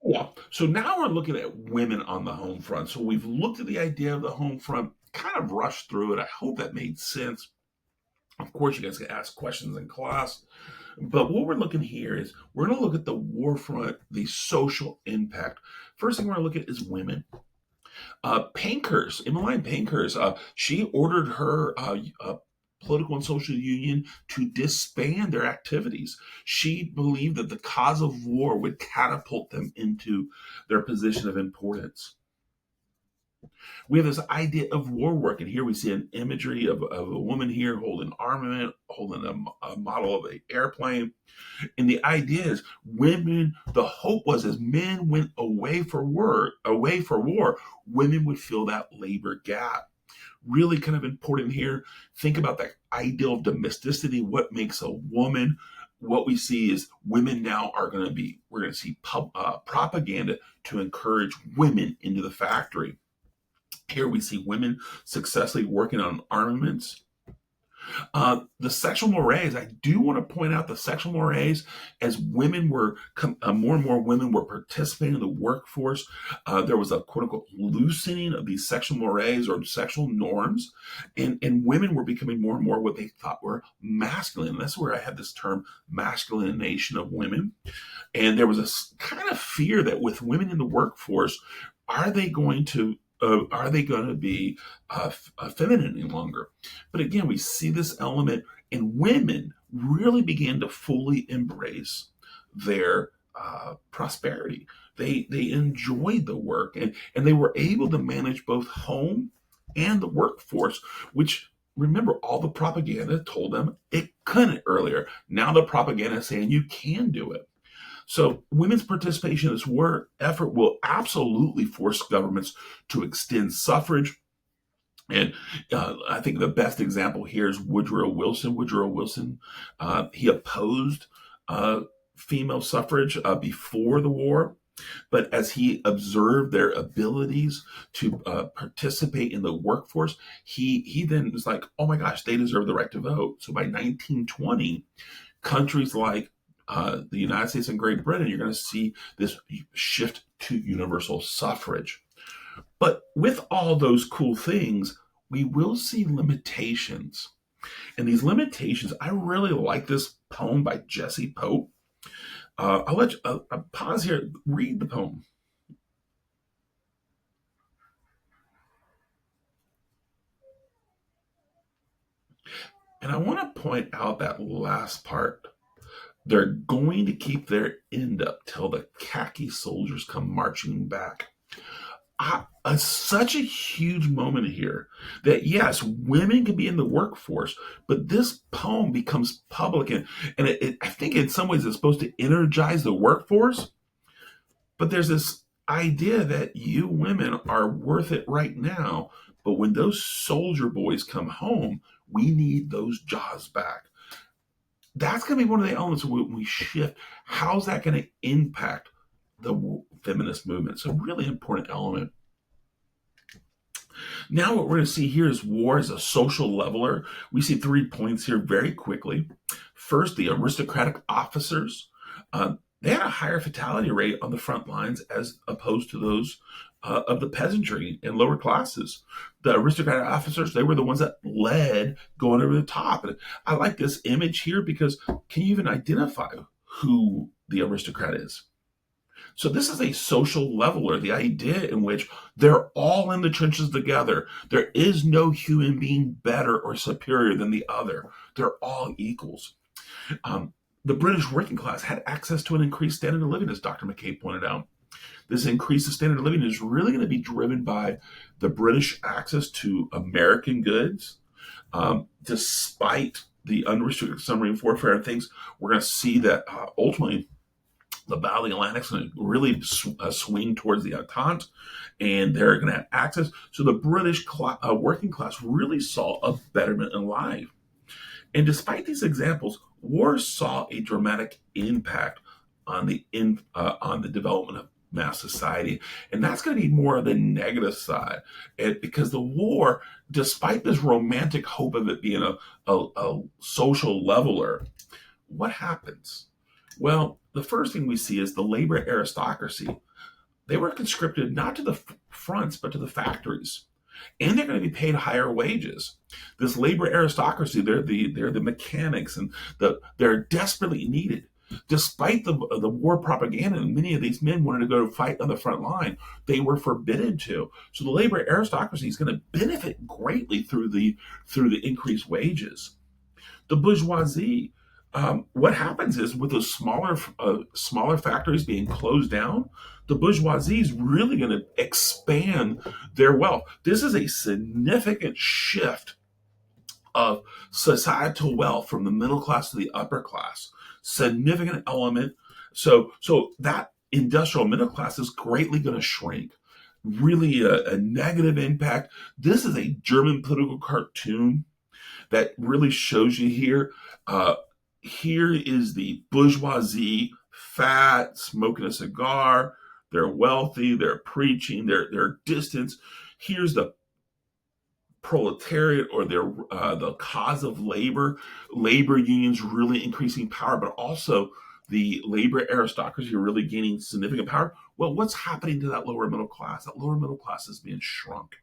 Yeah. So now we're looking at women on the home front. So we've looked at the idea of the home front, kind of rushed through it. I hope that made sense. Of course, you guys can ask questions in class. But what we're looking here is we're going to look at the war front, the social impact. First thing we're going to look at is women. Emmeline Pankhurst, she ordered her political and social union to disband their activities. She believed that the cause of war would catapult them into their position of importance. We have this idea of war work, and here we see an imagery of a woman here holding armament, holding a model of an airplane. And the idea is women, the hope was as men went away for war, women would fill that labor gap. Really kind of important here. Think about that ideal of domesticity, what makes a woman. What we see is women now we're going to see propaganda to encourage women into the factory. Here we see women successfully working on armaments. The sexual mores, I do want to point out the sexual mores as women were, more and more women were participating in the workforce. There was a quote unquote loosening of these sexual mores or sexual norms, and women were becoming more and more what they thought were masculine. That's where I had this term masculinization of women. And there was a kind of fear that with women in the workforce, are they going to be feminine any longer? But again, we see this element, and women really began to fully embrace their prosperity. They enjoyed the work, and they were able to manage both home and the workforce, which remember all the propaganda told them it couldn't earlier. Now the propaganda is saying you can do it. So women's participation in this war effort will absolutely force governments to extend suffrage. And I think the best example here is Woodrow Wilson. Woodrow Wilson, he opposed female suffrage before the war. But as he observed their abilities to participate in the workforce, he then was like, oh my gosh, they deserve the right to vote. So by 1920, countries like the United States and Great Britain, you're going to see this shift to universal suffrage. But with all those cool things, we will see limitations. And these limitations, I really like this poem by Jesse Pope. I'll let you pause here, read the poem. And I want to point out that last part. They're going to keep their end up till the khaki soldiers come marching back. Such a huge moment here that yes, women can be in the workforce, but this poem becomes public, and I think in some ways it's supposed to energize the workforce. But there's this idea that you women are worth it right now, but when those soldier boys come home, we need those jobs back. That's going to be one of the elements when we shift. How's that going to impact the feminist movement? So, really important element. Now, what we're going to see here is war as a social leveler. We see 3 points here very quickly. First, the aristocratic officers. They had a higher fatality rate on the front lines as opposed to those of the peasantry and lower classes. The aristocratic officers, they were the ones that led going over the top. And I like this image here because can you even identify who the aristocrat is? So this is a social leveler, the idea in which they're all in the trenches together. There is no human being better or superior than the other. They're all equals. The British working class had access to an increased standard of living, as Dr. McKay pointed out. This increase in standard of living is really going to be driven by the British access to American goods. Despite the unrestricted submarine warfare and things, we're going to see that ultimately the Battle of the Atlantic is going to really swing towards the Entente, and they're going to have access. So the British working class really saw a betterment in life. And despite these examples, war saw a dramatic impact on the development of mass society, and that's going to be more of the negative side. Because the war, despite this romantic hope of it being a social leveler, what happens? Well, the first thing we see is the labor aristocracy. They were conscripted not to the fronts, but to the factories, and they're going to be paid higher wages. This labor aristocracy, they're the mechanics, and they're desperately needed. Despite the war propaganda, and many of these men wanted to go fight on the front line, they were forbidden to. So the labor aristocracy is going to benefit greatly through the increased wages. The bourgeoisie. What happens is with those smaller factories being closed down, the bourgeoisie is really going to expand their wealth. This is a significant shift of societal wealth from the middle class to the upper class. Significant element. So that industrial middle class is greatly going to shrink. Really a negative impact. This is a German political cartoon that really shows you here. Here is the bourgeoisie, fat, smoking a cigar. They're wealthy. They're preaching. They're distant. Here's the proletariat, or the cause of labor. Labor unions really increasing power, but also the labor aristocracy are really gaining significant power. Well, what's happening to that lower middle class? That lower middle class is being shrunk.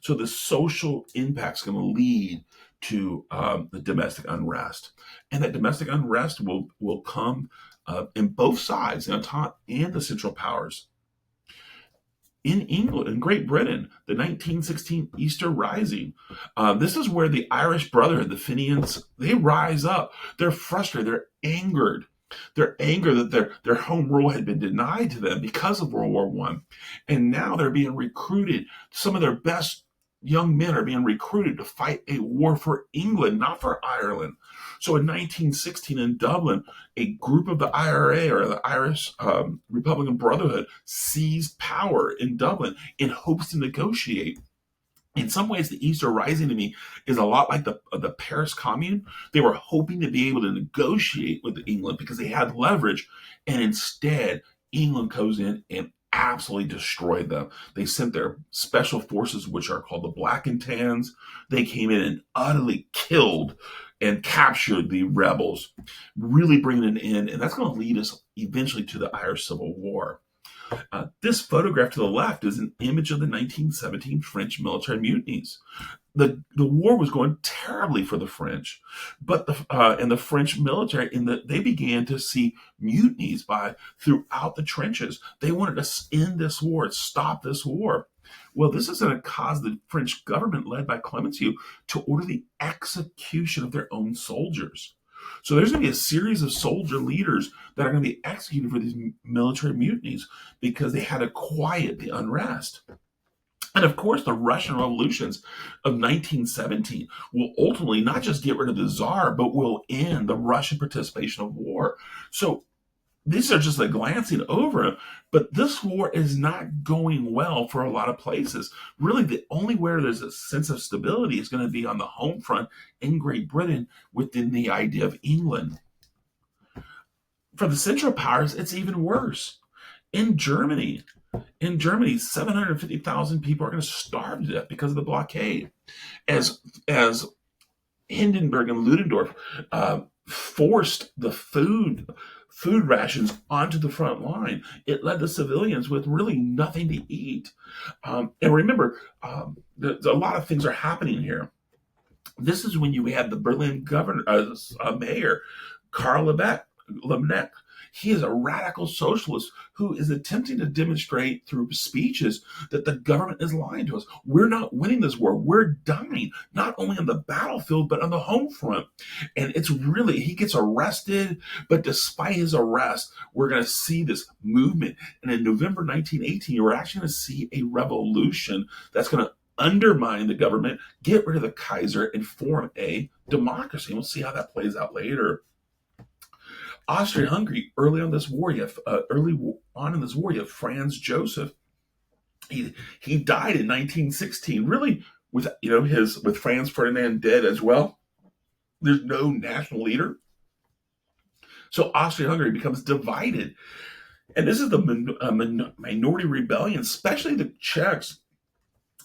So the social impact is going to lead to the domestic unrest, and that domestic unrest will come in both sides, the Entente and the Central Powers. In England, in Great Britain, the 1916 Easter Rising. This is where the Irish Brotherhood, the Fenians, they rise up. They're frustrated. They're angered. They're angry that their home rule had been denied to them because of World War One, and now they're being recruited. Some of their best young men are being recruited to fight a war for England, not for Ireland. So in 1916 in Dublin, a group of the IRA, or the Irish Republican Brotherhood, seized power in Dublin in hopes to negotiate. In some ways, the Easter Rising to me is a lot like the Paris Commune. They were hoping to be able to negotiate with England because they had leverage, and instead, England goes in and absolutely destroyed them. They sent their special forces, which are called the Black and Tans. They came in and utterly killed and captured the rebels, really bringing an end, and that's going to lead us eventually to the Irish Civil War. This photograph to the left is an image of the 1917 French military mutinies. The war was going terribly for the French, but the French military, they began to see mutinies throughout the trenches. They wanted to end this war, stop this war. Well, this is going to cause the French government, led by Clemenceau, to order the execution of their own soldiers. So there's going to be a series of soldier leaders that are going to be executed for these military mutinies because they had to quiet the unrest. And of course, the Russian revolutions of 1917 will ultimately not just get rid of the Tsar, but will end the Russian participation of war. So these are just glancing over, but this war is not going well for a lot of places. Really, the only where there's a sense of stability is going to be on the home front in Great Britain within the idea of England. For the Central Powers, it's even worse. In Germany, 750,000 people are going to starve to death because of the blockade. As Hindenburg and Ludendorff forced the food rations onto the front line, it led the civilians with really nothing to eat. And remember, a lot of things are happening here. This is when you had the Berlin mayor, Karl Liebknecht. He is a radical socialist who is attempting to demonstrate through speeches that the government is lying to us. We're not winning this war. We're dying, not only on the battlefield, but on the home front. And it's really, he gets arrested, but despite his arrest, we're going to see this movement. And in November 1918, we're actually going to see a revolution that's going to undermine the government, get rid of the Kaiser, and form a democracy. And we'll see how that plays out later. Austria-Hungary, early on in this war, you have Franz Joseph. He died in 1916, really with Franz Ferdinand dead as well. There's no national leader. So Austria-Hungary becomes divided. And this is the minority rebellion, especially the Czechs.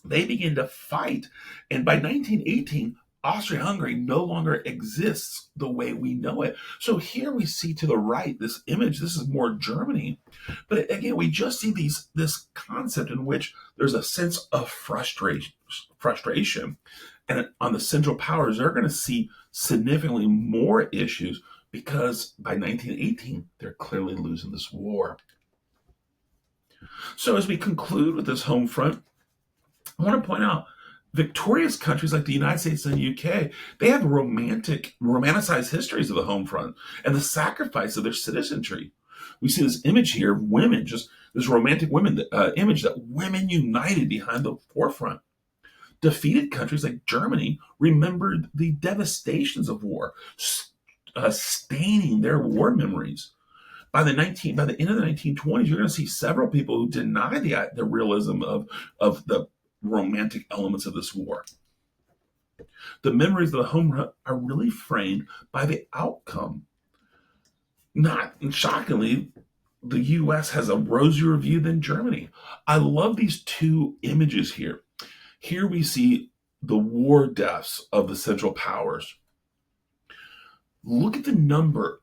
They begin to fight. And by 1918, Austria-Hungary no longer exists the way we know it. So here we see to the right this image. This is more Germany, but again, we just see this concept in which there's a sense of frustration, and on the Central Powers, they're going to see significantly more issues because by 1918 they're clearly losing this war. So as we conclude with this home front, I want to point out victorious countries like the United States and the UK, they have romanticized histories of the home front and the sacrifice of their citizenry. We see this image here of women, just this romantic image that women united behind the forefront. Defeated countries like Germany remembered the devastations of war, staining their war memories. By the end of the 1920s, you're going to see several people who deny the realism of the romantic elements of this war. The memories of the home run are really framed by the outcome. Not shockingly, the U.S. has a rosier view than Germany. I love these two images here. Here we see the war deaths of the Central Powers. Look at the number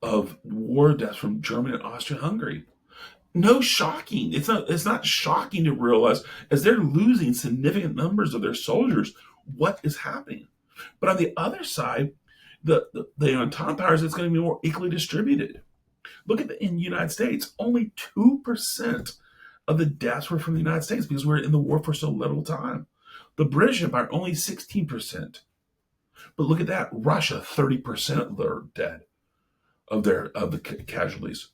of war deaths from Germany and Austria-Hungary. No shocking. It's not shocking to realize as they're losing significant numbers of their soldiers, what is happening. But on the other side, the Entente powers, it's going to be more equally distributed. Look at in the United States, only 2% of the deaths were from the United States because we're in the war for so little time. The British Empire, only 16%. But look at that, Russia, 30% are dead of the casualties.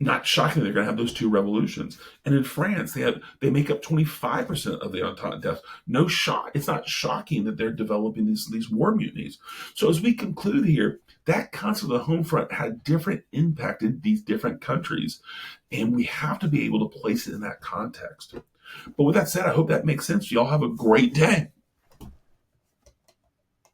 Not shocking they're going to have those two revolutions. And in France, they make up 25% of the Entente deaths. No shock. It's not shocking that they're developing these war mutinies. So as we conclude here, that concept of the home front had different impact in these different countries, and we have to be able to place it in that context. But with that said, I hope that makes sense. Y'all have a great day.